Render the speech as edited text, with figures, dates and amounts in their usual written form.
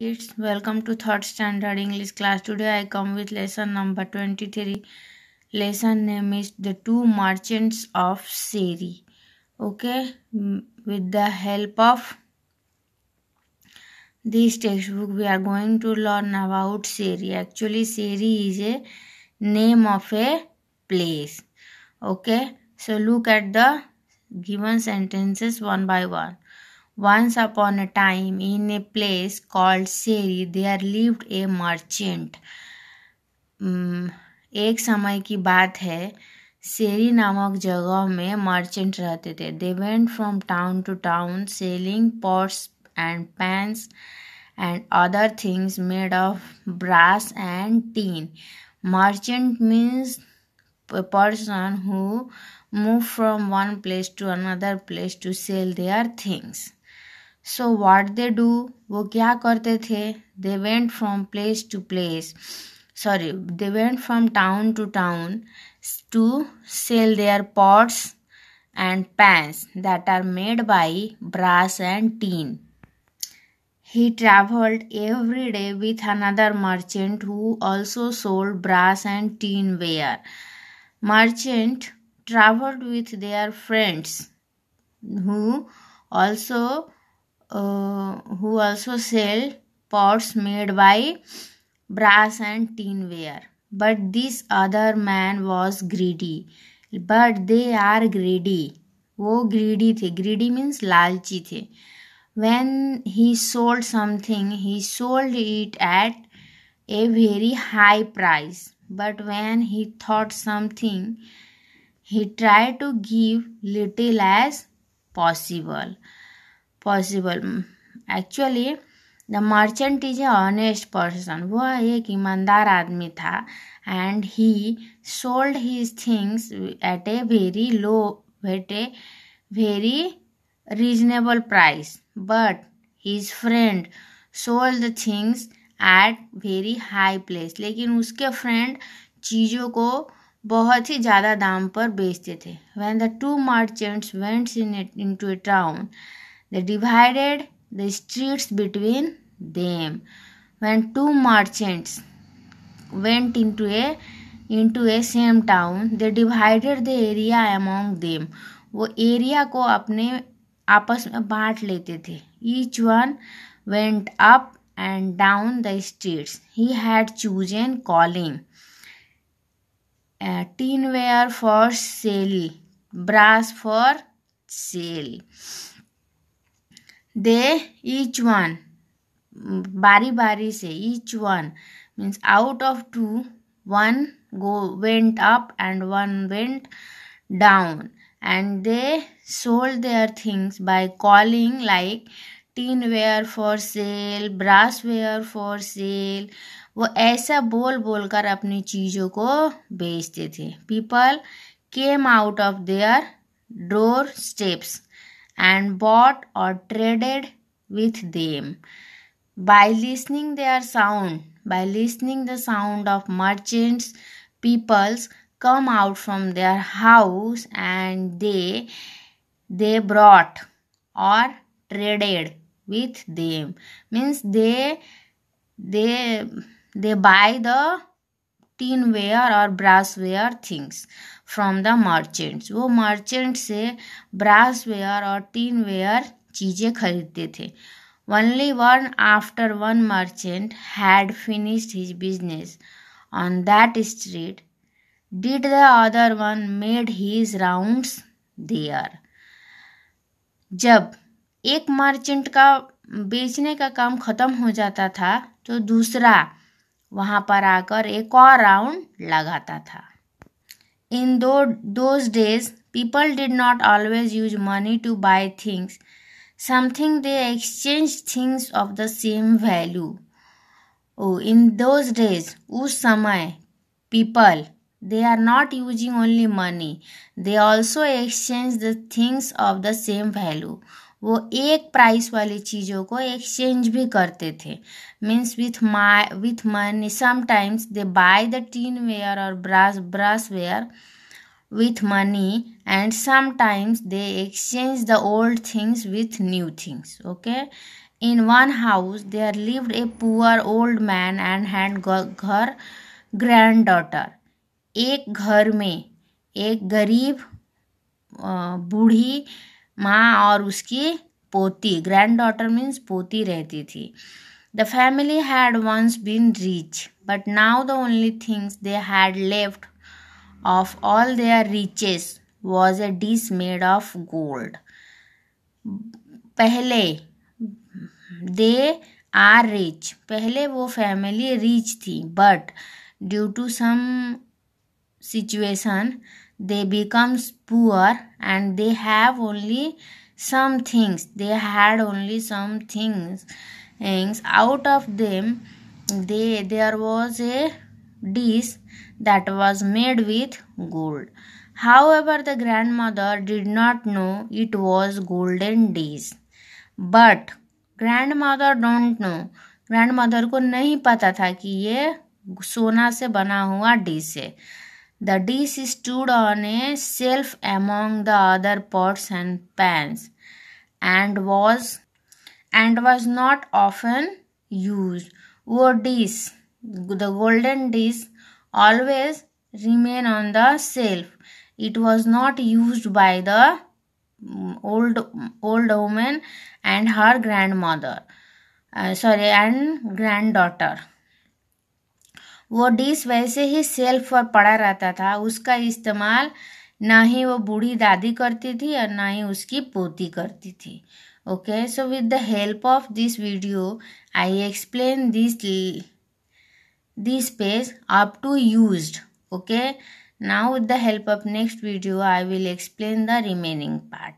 Kids, welcome to third standard English class. Today I come with lesson number 23. Lesson name is The Two Merchants of Seri. Okay, with the help of this textbook, we are going to learn about Seri. Actually, Seri is a name of a place. Okay, so look at the given sentences one by one. Once upon a time, in a place called Seri, there lived a merchant. एक समय की बात है, सेरी नामक जगह में merchant रहते थे. They went from town to town selling pots and pans and other things made of brass and tin. Merchant means a person who move from one place to another place to sell their things. So what they do, वो क्या करते थे? They went from place to place. They went from town to town to sell their pots and pans that are made by brass and tin. He traveled every day with another merchant who also sold brass and tin ware. Merchant traveled with their friends who also sell pots made by brass and tin ware. But this other man was greedy. But they are greedy. वो greedy थे. Greedy means लालची थे. When he sold something, he sold it at a very high price. But when he thought something, he tried to give little as possible. Actually, the merchant is a honest person. वह एक ईमानदार आदमी था. And he sold his things at a very reasonable price. But his friend sold the things at very high place. लेकिन उसके friend चीज़ों को बहुत ही ज़्यादा दाम पर बेचते थे. When the two merchants went into a town, they divided the streets between them. When two merchants went into a same town, they divided the area among them. वो एरिया को अपने आपस में बांट लेते थे. Each one went up and down the streets. He had chosen calling tinware for sale, brass for sale. They each one बारी बारी से each one means out of two, one went up and one went down, and they sold their things by calling like tinware for sale, brassware for sale. वो ऐसा बोल बोल कर अपनी चीज़ों को बेचते थे. People came out of their doorsteps and bought or traded with them. By listening the sound of merchants, peoples come out from their house and they brought or traded with them. Means they buy the tinware or brassware things from the merchants. वो merchant से brassware और tinware चीज़ें खरीदते थे. Only one after one merchant had finished his business on that street did the other one made his rounds there. जब एक merchant का बेचने का काम खत्म हो जाता था तो दूसरा वहाँ पर आकर एक और राउंड लगाता था. In those days, people did not always use money to buy things. Something they exchanged things of the same value. Oh, in those days, उस समय, people, they are not using only money. They also exchange the things of the same value. वो एक price वाली चीज़ों को exchange भी करते थे. Means with money. Sometimes they buy the tinware or brassware with money, and sometimes they exchange the old things with new things. Okay, In one house there lived a poor old man and had her granddaughter. एक घर में एक गरीब बूढ़ी माँ और उसकी पोती, grand daughter means पोती, रहती थी. The family had once been rich, but now the only things they had left of all their riches was a dish made of gold. पहले दे आर रिच, पहले वो फैमिली रिच थी, but due to some situation they becomes poor and they have only some things, they had only some things out of them. There was a dish that was made with gold. However, the grandmother did not know it was golden dish. But grandmother don't know, grandmother को नहीं पता था कि ये सोना से बना हुआ डिश है. The dish stood on a shelf among the other pots and pans and was not often used. वो dish, the golden dish, always remain on the shelf. It was not used by the old woman and her grandmother, and granddaughter. वो dish वैसे ही self पर पड़ा रहता था, उसका इस्तेमाल ना ही वो बूढ़ी दादी करती थी और ना ही उसकी पोती करती थी. Okay, so with the help of this video I explain this page up to used. Okay, now with the help of next video I will explain the remaining part.